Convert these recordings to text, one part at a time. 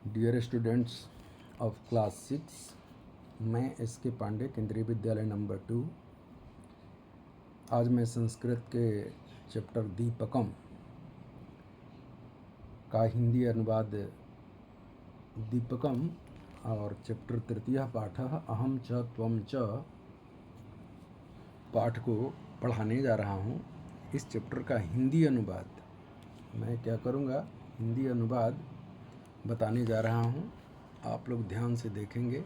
Dear students of class 6, मैं SK. Pandey, केंद्रीय विद्यालय नंबर 2। आज मैं संस्कृत के चैप्टर दीपकम का हिंदी अनुवाद दीपकम और चैप्टर तृतीय पाठ अहम च त्वम च पाठ को पढ़ाने जा रहा हूँ। इस चैप्टर का हिंदी अनुवाद मैं क्या करूँगा, हिंदी अनुवाद बताने जा रहा हूँ। आप लोग ध्यान से देखेंगे।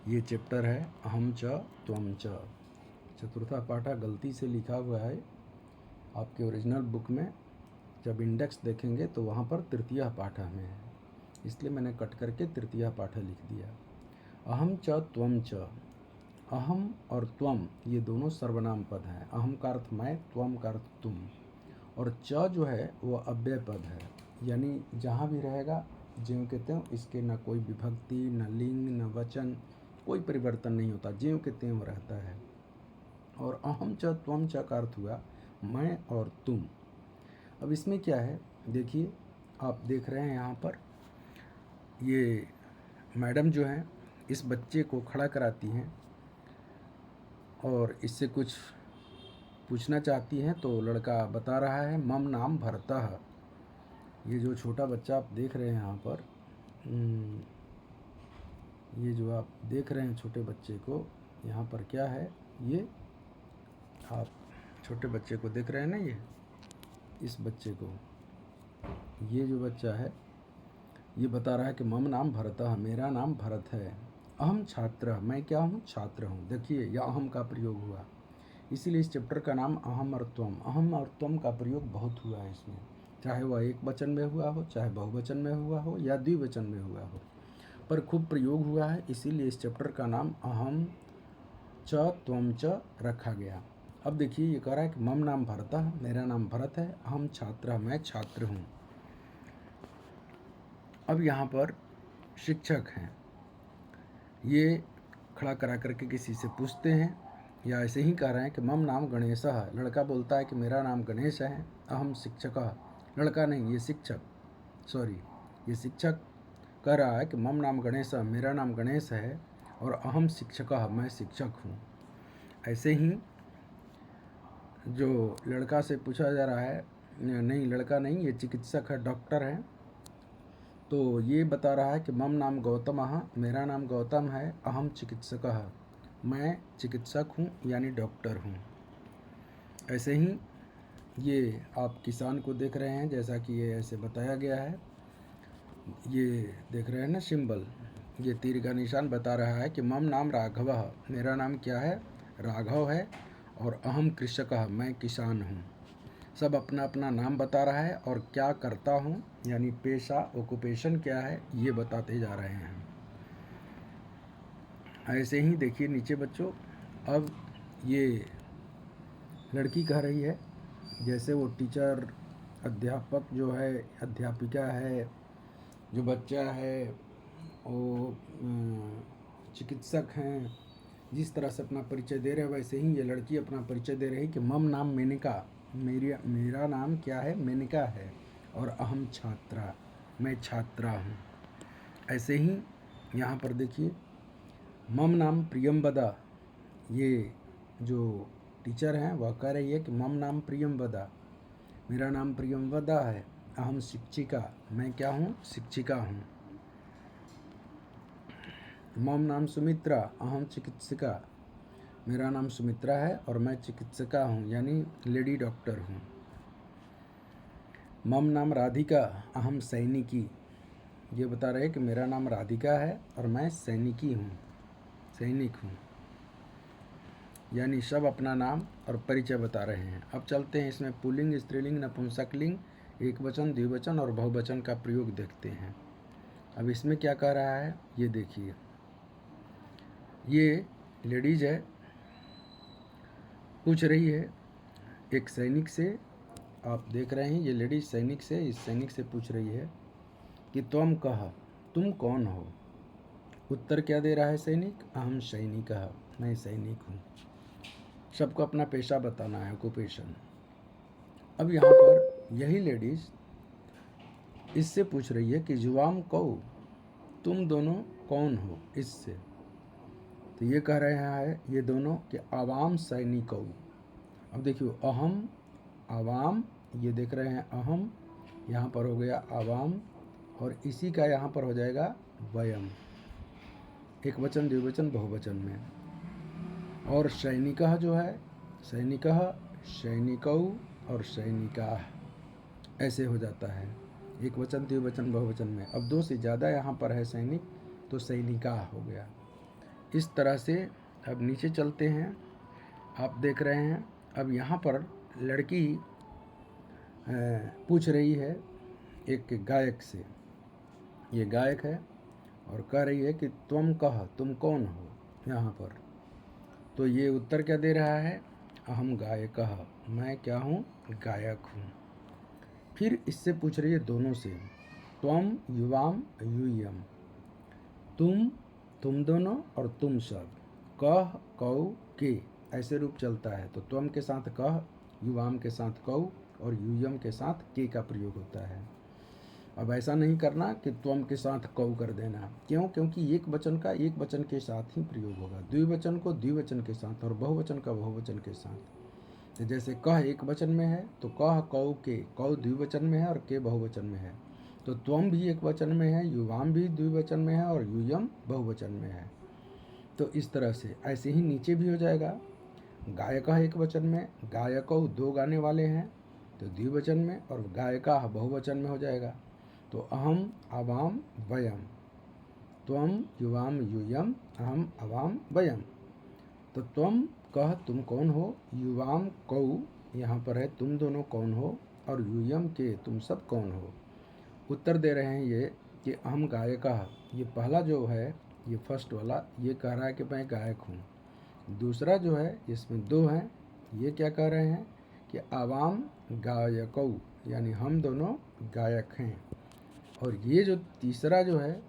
ये चैप्टर है अहम च त्वम च। चतुर्था पाठा गलती से लिखा हुआ है आपके ओरिजिनल बुक में। जब इंडेक्स देखेंगे तो वहाँ पर तृतीय पाठा में है, इसलिए मैंने कट करके तृतीय पाठा लिख दिया। अहम च त्वम च। अहम और त्वम ये दोनों सर्वनाम पद हैं। अहम का अर्थ मैं, त्वम का अर्थ तुम, और च जो है वो अव्यय पद है, यानी जहाँ भी रहेगा ज्यों के त्यों, इसके न कोई विभक्ति, न लिंग, न वचन, कोई परिवर्तन नहीं होता, ज्यों के त्यों रहता है। और अहम च त्वम च का अर्थ हुआ मैं और तुम। अब इसमें क्या है, देखिए, आप देख रहे हैं यहाँ पर ये मैडम जो हैं इस बच्चे को खड़ा कराती हैं और इससे कुछ पूछना चाहती हैं। तो लड़का बता रहा है मम नाम भरतः। ये जो छोटा बच्चा आप देख रहे हैं यहाँ पर, ये जो आप देख रहे हैं छोटे बच्चे को, यहाँ पर क्या है, ये आप छोटे बच्चे को देख रहे हैं ना, ये इस बच्चे को, ये जो बच्चा है ये बता रहा है कि मम नाम भरतः, मेरा नाम भरत है। अहम छात्र, मैं क्या हूँ, छात्र हूँ। देखिए यह अहम का प्रयोग हुआ, इसीलिए इस चैप्टर का नाम अहम और त्वम। अहम और त्वम का प्रयोग बहुत हुआ है इसमें, चाहे वह एक वचन में हुआ हो, चाहे बहुवचन में हुआ हो, या द्विवचन में हुआ हो, पर खूब प्रयोग हुआ है। इसीलिए इस चैप्टर का नाम अहम च त्वम च रखा गया। अब देखिए ये कह रहा है कि मम नाम भरतः, मेरा नाम भरत है। अहम छात्र, मैं छात्र हूँ। अब यहाँ पर शिक्षक हैं, ये खड़ा करा करके किसी से पूछते हैं, या ऐसे ही कह रहे हैं कि मम नाम गणेशः। लड़का बोलता है कि मेरा नाम गणेश है। अहम शिक्षकः, लड़का नहीं, ये शिक्षक, सॉरी, ये शिक्षक कह रहा है कि मम नाम गणेशः, मेरा नाम गणेश है, और अहम शिक्षकः, मैं शिक्षक हूँ। ऐसे ही जो लड़का से पूछा जा रहा है, नहीं लड़का नहीं, ये चिकित्सक है, डॉक्टर है, तो ये बता रहा है कि मम नाम गौतमः, मेरा नाम गौतम है। अहम चिकित्सकः, मैं चिकित्सक हूँ, यानी डॉक्टर हूँ। ऐसे ही ये आप किसान को देख रहे हैं, जैसा कि ये ऐसे बताया गया है। ये देख रहे हैं ना सिंबल, ये तीर का निशान बता रहा है कि मम नाम राघवः, मेरा नाम क्या है, राघव है, और अहम कृषकः, मैं किसान हूँ। सब अपना अपना नाम बता रहा है और क्या करता हूँ, यानी पेशा, ऑक्यूपेशन क्या है, ये बताते जा रहे हैं। ऐसे ही देखिए नीचे बच्चों, अब ये लड़की कह रही है, जैसे वो टीचर, अध्यापक जो है, अध्यापिका है, जो बच्चा है वो चिकित्सक हैं, जिस तरह से अपना परिचय दे रहे हैं, वैसे ही ये लड़की अपना परिचय दे रही कि मम नाम मेनका, मेरा नाम क्या है, मेनका है, और अहम छात्रा, मैं छात्रा हूँ। ऐसे ही यहाँ पर देखिए मम नाम प्रियंवदा, ये जो टीचर हैं वह कह रही है कि मम नाम प्रियंवदा, मेरा नाम प्रियंवदा है। अहम शिक्षिका, मैं क्या हूँ, शिक्षिका हूँ। मम नाम सुमित्रा, अहम चिकित्सिका, मेरा नाम सुमित्रा है और मैं चिकित्सिका हूँ, यानी लेडी डॉक्टर हूँ। मम नाम राधिका, अहम सैनिकी, ये बता रहे कि मेरा नाम राधिका है और मैं सैनिकी हूँ, सैनिक हूँ, यानी सब अपना नाम और परिचय बता रहे हैं। अब चलते हैं इसमें पुल्लिंग, स्त्रीलिंग, नपुंसकलिंग, एक वचन, द्विवचन और बहुवचन का प्रयोग देखते हैं। अब इसमें क्या कह रहा है, ये देखिए, ये लेडीज है, पूछ रही है एक सैनिक से, आप देख रहे हैं ये लेडीज सैनिक से, इस सैनिक से पूछ रही है कि तुम कह, तुम कौन हो। उत्तर क्या दे रहा है सैनिक, अहम सैनिकः, मैं सैनिक हूँ। सबको अपना पेशा बताना है, ऑक्यूपेशन। अब यहाँ पर यही लेडीज इससे पूछ रही है कि युवाम कौ, तुम दोनों कौन हो। इससे तो ये कह रहे हैं ये दोनों कि आवाम सैनिकौ। अब देखियो अहम आवाम, ये देख रहे हैं अहम, यहाँ पर हो गया आवाम, और इसी का यहाँ पर हो जाएगा वयम, एक वचन द्विवचन बहुवचन में। और सैनिकः जो है, सैनिकः सैनिकौ और सैनिकाः ऐसे हो जाता है, एक वचन द्विवचन बहुवचन में। अब दो से ज़्यादा यहाँ पर है सैनिक, तो सैनिकाः हो गया। इस तरह से अब नीचे चलते हैं। आप देख रहे हैं अब यहाँ पर लड़की पूछ रही है एक गायक से, ये गायक है और कह रही है कि तुम कह, तुम कौन हो यहाँ पर। तो ये उत्तर क्या दे रहा है, अहम गायकः, मैं क्या हूँ, गायक हूँ। फिर इससे पूछ रही है दोनों से, त्वम युवाम यूयम, तुम दोनों और तुम सब, कह कौ के ऐसे रूप चलता है। तो त्वम के साथ कह, युवाम के साथ कौ और यूयम के साथ के का प्रयोग होता है। अब ऐसा नहीं करना कि त्वम के साथ कौ कर देना, क्यों, क्योंकि एक वचन का एक वचन के साथ ही प्रयोग होगा, द्विवचन को द्विवचन के साथ और बहुवचन का बहुवचन के साथ। तो जैसे कह एक वचन में है तो कह कौ के, कौ द्विवचन में है और के बहुवचन में है। तो त्वम भी एक वचन में है, युवाम भी द्विवचन में है और यूयम बहुवचन में है। तो इस तरह से ऐसे ही नीचे भी हो जाएगा, गायकः एक वचन में, गायकौ दो गाने वाले हैं तो द्विवचन में, और गायकाः बहुवचन में हो जाएगा। तो अहम आवाम वयम, त्वम युवाम यूयम, अहम आवाम वयम। तो त्वम कह, तुम कौन हो, युवाम कौ, यहाँ पर है तुम दोनों कौन हो, और यूयम के, तुम सब कौन हो। उत्तर दे रहे हैं ये कि अहम गायकः, ये पहला जो है ये फर्स्ट वाला, ये कह रहा है कि मैं गायक हूँ। दूसरा जो है इसमें दो हैं, ये क्या कह रहे हैं कि आवाम गायकौ, यानी हम दोनों गायक हैं। और ये जो तीसरा जो है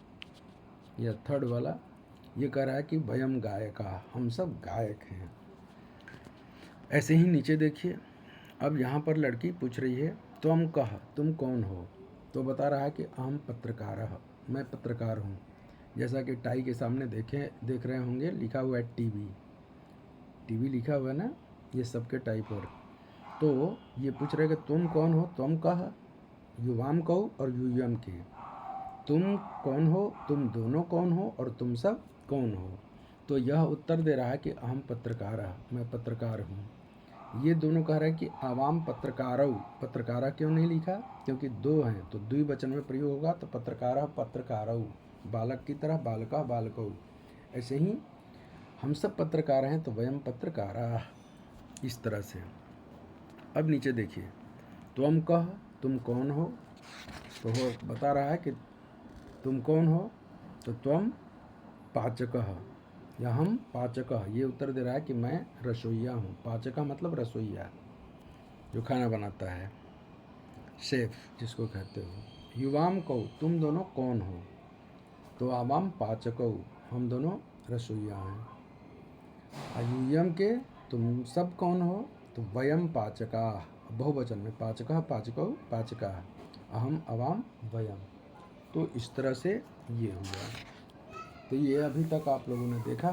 या थर्ड वाला, ये कह रहा है कि वयम गायका, हम सब गायक हैं। ऐसे ही नीचे देखिए, अब यहाँ पर लड़की पूछ रही है त्वम कह, तुम कौन हो। तो बता रहा है कि अहम पत्रकारः, मैं पत्रकार हूँ। जैसा कि टाई के सामने देख रहे होंगे लिखा हुआ है टीवी लिखा हुआ है ना, ये सबके टाई पर। तो ये पूछ रहे कि तुम कौन हो, तुम कह, युवाम कौ और यूयम के, तुम कौन हो, तुम दोनों कौन हो और तुम सब कौन हो। तो यह उत्तर दे रहा है कि अहम पत्रकारः, मैं पत्रकार हूँ। ये दोनों कह रहे हैं कि आवाम पत्रकारौ, पत्रकारा क्यों नहीं लिखा, क्योंकि दो हैं तो द्विवचन में प्रयोग होगा, तो पत्रकारः पत्रकारौ, बालक की तरह बालका बालकौ। ऐसे ही हम सब पत्रकार हैं तो वयम पत्रकाराः, इस तरह से। अब नीचे देखिए, त्वम कह, तुम कौन हो। तो बता रहा है कि तुम कौन हो, तो त्वम पाचकः, या हम पाचकः, ये उत्तर दे रहा है कि मैं रसोइया हूँ। पाचकः मतलब रसोइया, जो खाना बनाता है, शेफ जिसको कहते हो। युवाम कौ, तुम दोनों कौन हो, तो आवाम पाचकौ, हम दोनों रसोइया हैं। अयूयम के, तुम सब कौन हो, तो वयम पाचकाः, बहुवचन में पाचकः पाचकौ पाचकाः, अहम अवाम वयम। तो इस तरह से ये हुआ। तो ये अभी तक आप लोगों ने देखा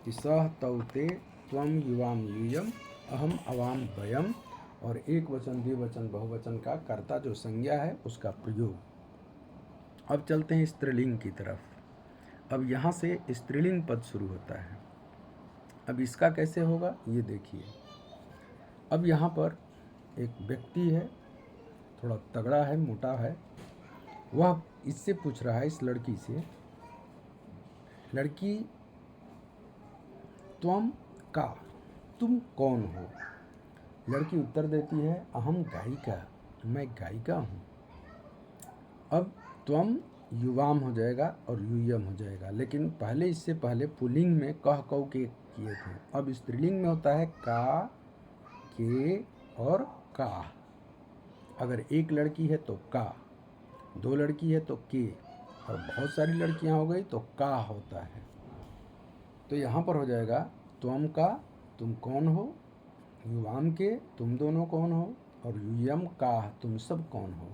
कि सह तौ ते, त्वम युवाम यूयम, अहम अवाम वयम, और एक वचन द्विवचन बहुवचन का कर्ता जो संज्ञा है उसका प्रयोग। अब चलते हैं स्त्रीलिंग की तरफ। अब यहाँ से स्त्रीलिंग पद शुरू होता है। अब इसका कैसे होगा ये देखिए। अब यहाँ पर एक व्यक्ति है, थोड़ा तगड़ा है, मोटा है, वह इससे पूछ रहा है, इस लड़की से, लड़की त्वम का, तुम कौन हो। लड़की उत्तर देती है अहम गायिका, मैं गायिका हूँ। अब त्वम युवाम हो जाएगा और यूयम हो जाएगा, लेकिन पहले इससे पहले पुल्लिंग में कह कौ के किए थे। अब स्त्रीलिंग में होता है का, के और का। अगर एक लड़की है तो का, दो लड़की है तो के, और बहुत सारी लड़कियां हो गई तो का होता है। तो यहाँ पर हो जाएगा त्वम का, तुम कौन हो, युवाम के, तुम दोनों कौन हो, और यूयम का, तुम सब कौन हो।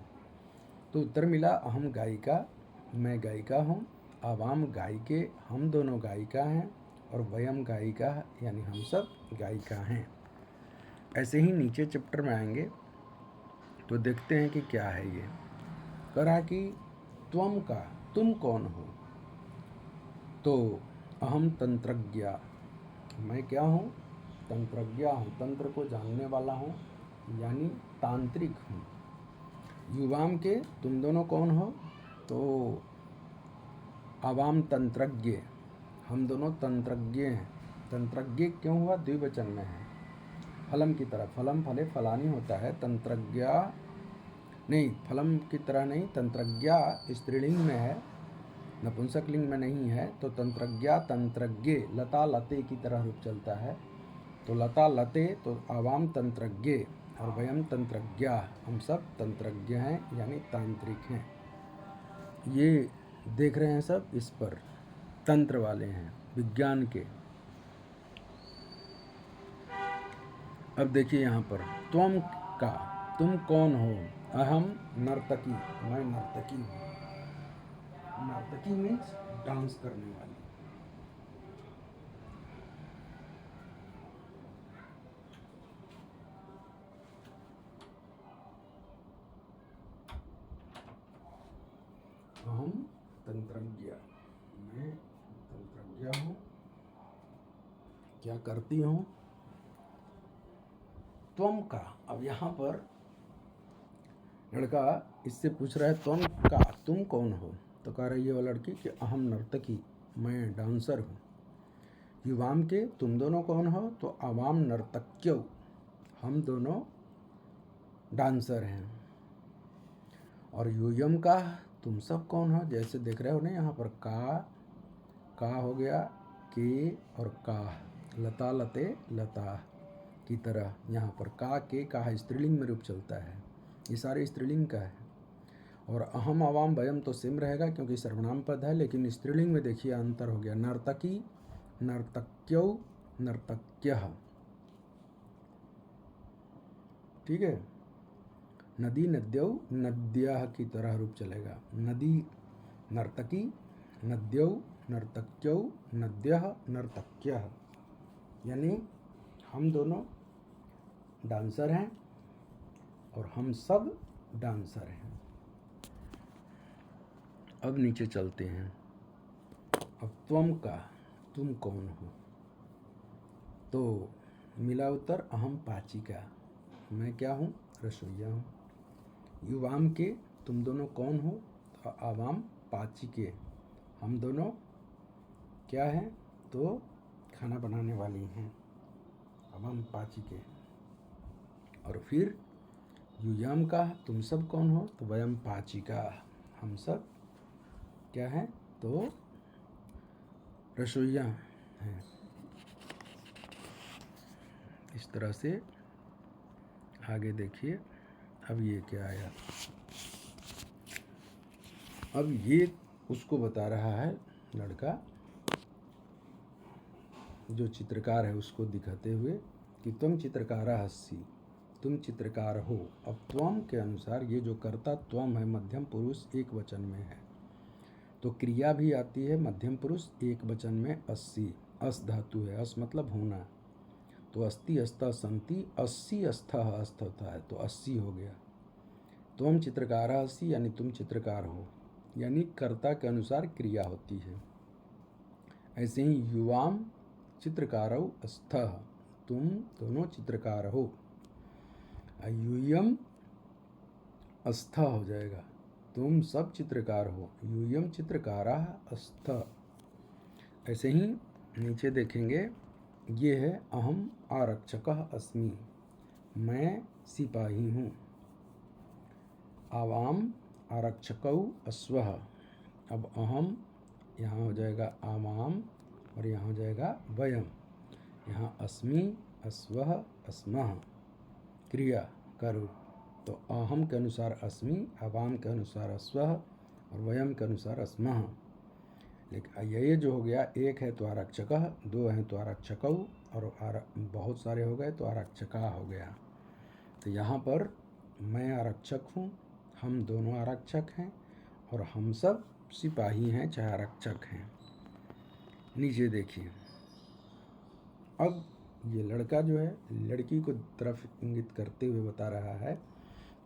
तो उत्तर मिला अहम गायिका, मैं गायिका हूँ, आवाम गायिके, हम दोनों गायिका हैं, और वयम गायिका यानी हम सब गायिका हैं। ऐसे ही नीचे चैप्टर में आएंगे तो देखते हैं कि क्या है ये। कहा कि त्वम का, तुम कौन हो? तो अहम तंत्रज्ञ, मैं क्या हूँ? तंत्रज्ञ हूँ, तंत्र को जानने वाला हूँ, यानी तांत्रिक हूँ। युवाम के, तुम दोनों कौन हो? तो आवाम तंत्रज्ञ, हम दोनों तंत्रज्ञ हैं। तंत्रज्ञ क्यों हुआ? द्विवचन में है, फलम की तरह, फलम फले फलानी होता है, तंत्रज्ञ नहीं, फलम की तरह नहीं, तंत्रज्ञ स्त्रीलिंग में है, नपुंसक लिंग में नहीं है। तो तंत्रज्ञ, तंत्रज्ञ, लता लते की तरह रूप चलता है, तो लता लते, तो आवाम तंत्रज्ञ और वयम तंत्रज्ञ, हम सब तंत्रज्ञ हैं यानी तांत्रिक हैं। ये देख रहे हैं सब, इस पर तंत्र वाले हैं, विज्ञान के। अब देखिए यहाँ पर त्वम का, तुम कौन हो? अहम नर्तकी, मैं नर्तकी हूँ। नर्तकी मीन्स डांस करने वाली। अहम तंत्रज्ञ, मैं तंत्रज्ञ हूँ। क्या करती हूँ? त्वम का, अब यहाँ पर लड़का इससे पूछ रहा है त्वम का, तुम कौन हो? तो कह रही है वो लड़की कि अहम नर्तकी, मैं डांसर हूँ। युवाम के, तुम दोनों कौन हो? तो आवाम नर्तक्यौ, हम दोनों डांसर हैं। और यूयम का, तुम सब कौन हो? जैसे देख रहे हो ना यहाँ पर का हो गया, के और का, लता लते लता की तरह यहाँ पर का के का स्त्रीलिंग में रूप चलता है, ये सारे स्त्रीलिंग का है। और अहम आवाम वयम तो सेम रहेगा क्योंकि सर्वनाम पद है, लेकिन स्त्रीलिंग में देखिए अंतर हो गया, नर्तकी, नर्तक्यौ, नर्तक्यः। ठीक है, नदी नद्यौ, नद्यः की तरह रूप चलेगा, नदी नर्तकी, नद्यौ नर्तक्यौ, नद्यः नर्तक्यः, यानी हम दोनों डांसर हैं और हम सब डांसर हैं। अब नीचे चलते हैं। अब त्वम का, तुम कौन हो? तो मिला उत्तर अहम पाचिका, मैं क्या हूँ? रसोइया हूँ। युवाम के, तुम दोनों कौन हो? तो आवाम पाचिके, हम दोनों क्या हैं? तो खाना बनाने वाली हैं, आवाम पाचिके। और फिर युयाम का, तुम सब कौन हो? तो वयम पाचिका, हम सब क्या हैं? तो रसोइया हैं। इस तरह से आगे देखिए। अब ये क्या आया? अब ये उसको बता रहा है लड़का, जो चित्रकार है उसको दिखाते हुए कि तुम चित्रकारा हस्सी, तुम चित्रकार हो। अब त्वम के अनुसार ये जो कर्ता त्वम है मध्यम पुरुष एक वचन में है, तो क्रिया भी आती है मध्यम पुरुष एक वचन में, अस्सी, अस धातु है, अस मतलब होना, तो अस्ति अस्ता संति, अस्सी अस्था अस्थ होता है, तो 80 हो गया। त्वम चित्रकारा हस्सी यानी तुम चित्रकार हो, यानी कर्ता के अनुसार क्रिया होती है। ऐसे ही युवाम चित्रकारौ अस्थः, तुम दोनों चित्रकार हो। यूयम अस्थ हो जाएगा, तुम सब चित्रकार हो, यूयम चित्रकारा अस्थ। ऐसे ही नीचे देखेंगे, ये है अहम आरक्षकः अस्मि, मैं सिपाही हूँ। आवाम आरक्षकौ अश्वः, अब अहम यहाँ हो जाएगा आवाम और यहाँ हो जाएगा वयम, यहाँ अस्मि अश्वः अस्मः क्रिया करो, तो अहम के अनुसार अस्मि, आवाम के अनुसार अश्वः और वयम के अनुसार अस्मः। लेकिन ये जो हो गया, एक है तो आरक्षकः, दो हैं तो आरक्षकौ, और बहुत सारे हो गए तो आरक्षका हो गया। तो यहाँ पर मैं आरक्षक हूँ, हम दोनों आरक्षक हैं और हम सब सिपाही हैं चाहे आरक्षक हैं। नीचे देखिए, अब ये लड़का जो है लड़की को तरफ इंगित करते हुए बता रहा है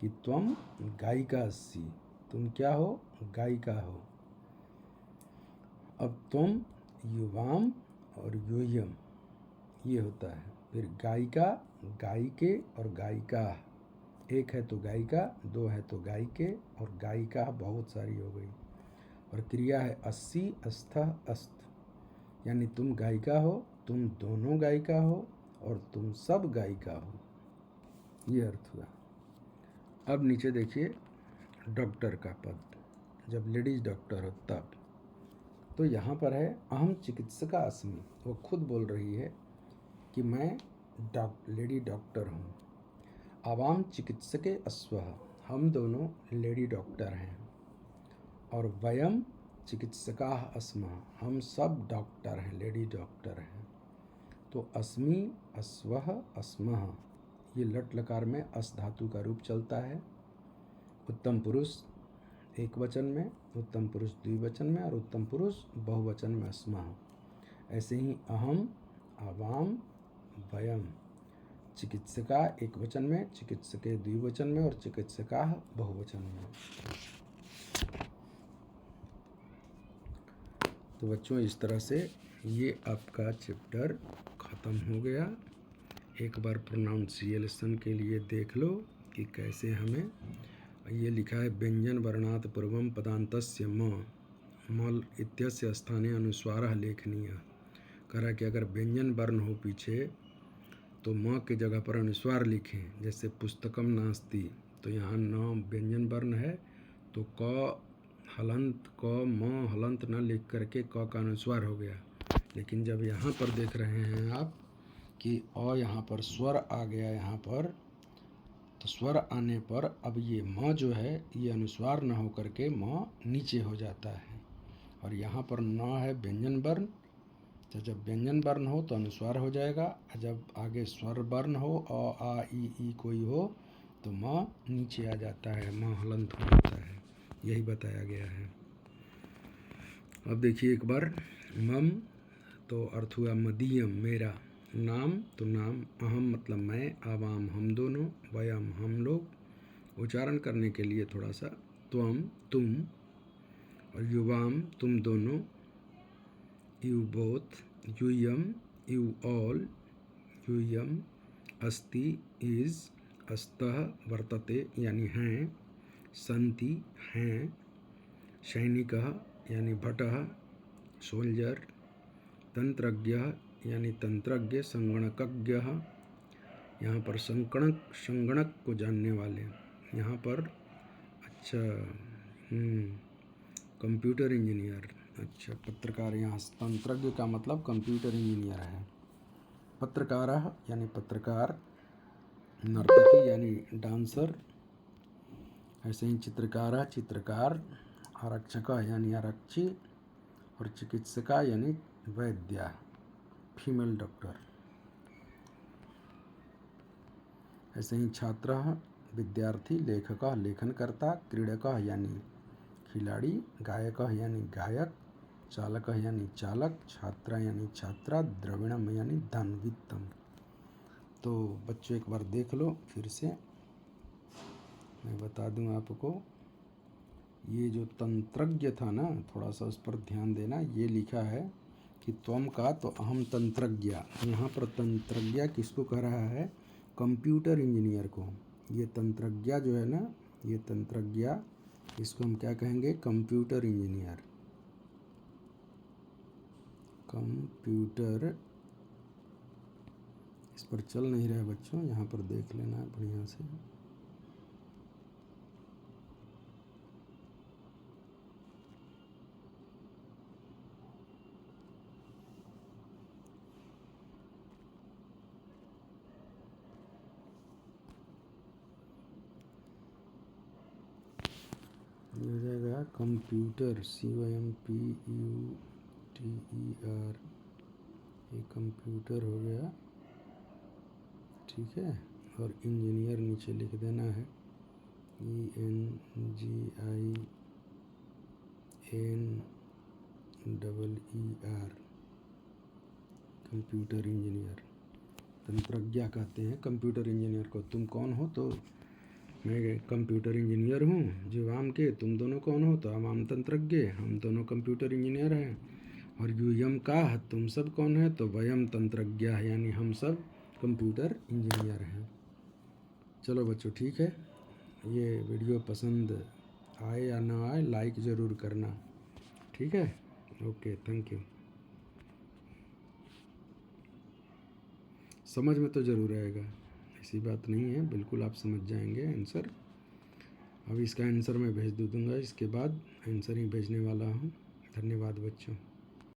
कि त्वम गायिका अस्सि, तुम क्या हो? गायिका हो। अब तुम युवाम और यूयम ये होता है। फिर गायिका, गायिके और गायिका, एक है तो गायिका, दो है तो गायिके और गायिका बहुत सारी हो गई। और क्रिया है अस्सि, अस्थः, अस्त, यानी तुम गायिका हो, तुम दोनों गायिका हो और तुम सब गायिका हो। ये अर्थ हुआ। अब नीचे देखिए डॉक्टर का पद, जब लेडीज डॉक्टर हो तब। तो यहाँ पर है अहम चिकित्सका अस्मि, वो खुद बोल रही है कि मैं लेडी डॉक्टर हूँ। आवाम चिकित्सके अस्वः, हम दोनों लेडी डॉक्टर हैं। और वयम चिकित्सकाः अस्मः, हम सब डॉक्टर हैं, लेडी डॉक्टर हैं। तो अस्मि, अस्वः, अस्मः, ये लट लकार में अस धातु का रूप चलता है। उत्तम पुरुष एक वचन में, उत्तम पुरुष द्विवचन में और उत्तम पुरुष बहुवचन में अस्मः। ऐसे ही अहम, आवाम, वयम, चिकित्सका एक वचन में, चिकित्सके द्विवचन में और चिकित्सकाः बहुवचन में। तो बच्चों इस तरह से ये आपका चैप्टर ख़त्म हो गया। एक बार प्रोनाउंसिएशन के लिए देख लो कि कैसे हमें, ये लिखा है व्यंजन वर्णात् पूर्वम पदान्तस्य मल इत्यस्य स्थाने अनुस्वारः लेखनीयः। कह रहा है कि अगर व्यंजन वर्ण हो पीछे तो म के जगह पर अनुस्वार लिखें। जैसे पुस्तकम नास्ति, तो यहाँ न व्यंजन वर्ण है तो क हलंत, क म हलंत न लिख करके क का अनुस्वार हो गया। लेकिन जब यहाँ पर देख रहे हैं आप कि अ यहाँ पर स्वर आ गया यहाँ पर, तो स्वर आने पर अब ये म जो है ये अनुस्वार न हो करके म नीचे हो जाता है। और यहाँ पर न है व्यंजन वर्ण, तो जब व्यंजन वर्ण हो तो अनुस्वार हो जाएगा, और जब आगे स्वर वर्ण हो अ आ ई कोई हो तो म नीचे आ जाता है, म हलंत हो जाता है। यही बताया गया है। अब देखिए एक बार, मम तो अर्थ हुआ मदीयम, मेरा। नाम तो नाम, अहम मतलब मैं, आवाम हम दोनों, वयम हम लोग। उच्चारण करने के लिए थोड़ा सा, त्वम तुम, और युवाम तुम दोनों, यू बोथ, यूयम यू ऑल, यूयम, अस्ति इज, अस्तः वर्तते यानी हैं, सन्ति हैं, सैनिकः यानी भटः सोल्जर, तंत्रज्ञः यानी तंत्रज्ञ, संगणकज्ञः, यहाँ पर संगणक को जानने वाले, यहाँ पर अच्छा कंप्यूटर इंजीनियर, अच्छा पत्रकार, यहाँ तंत्रज्ञ का मतलब कंप्यूटर इंजीनियर है। पत्रकारः यानी पत्रकार, नर्तकी यानी डांसर, ऐसे ही चित्रकारः चित्रकार, आरक्षकः यानी आरक्षी, और चिकित्सका यानी वैद्य, फीमेल डॉक्टर। ऐसे ही छात्रः विद्यार्थी, लेखकः लेखनकर्ता, क्रीडकः यानी खिलाड़ी, गायकः यानी गायक, चालकः यानी चालक, छात्रा यानी छात्रा, द्रविणम यानी धन, वित्तम। तो बच्चों एक बार देख लो फिर से, मैं बता दूं आपको, ये जो तंत्रज्ञ था ना, थोड़ा सा उस पर ध्यान देना। ये लिखा है कि त्वम का तो अहम तंत्रज्ञ, यहाँ पर तंत्रज्ञ किसको कह रहा है? कंप्यूटर इंजीनियर को। ये तंत्रज्ञ जो है ना, ये तंत्रज्ञ, इसको हम क्या कहेंगे? Computer engineer. कंप्यूटर, इस पर चल नहीं रहा है बच्चों, यहाँ पर देख लेना है बढ़िया से। ये हो जाएगा कंप्यूटर, COMPUTER, ये कंप्यूटर हो गया, ठीक है। और इंजीनियर नीचे लिख देना है, ENGINEER, कंप्यूटर इंजीनियर। तंत्रज्ञ कहते हैं कंप्यूटर इंजीनियर को। तुम कौन हो? तो मैं कंप्यूटर इंजीनियर हूँ जीवाम के। तुम दोनों कौन हो? तो हम तंत्रज्ञ, हम दोनों कंप्यूटर इंजीनियर हैं। और यूयम का, तुम सब कौन है? तो वयम तंत्रज्ञ, यानी हम सब कंप्यूटर इंजीनियर हैं। चलो बच्चों, ठीक है। ये वीडियो पसंद आए या ना आए, लाइक ज़रूर करना, ठीक है। Okay, thank you. समझ में तो ज़रूर आएगा, ऐसी बात नहीं है, बिल्कुल आप समझ जाएंगे आंसर। अब इसका आंसर मैं भेज दूँगा, इसके बाद आंसर ही भेजने वाला हूँ। धन्यवाद बच्चों।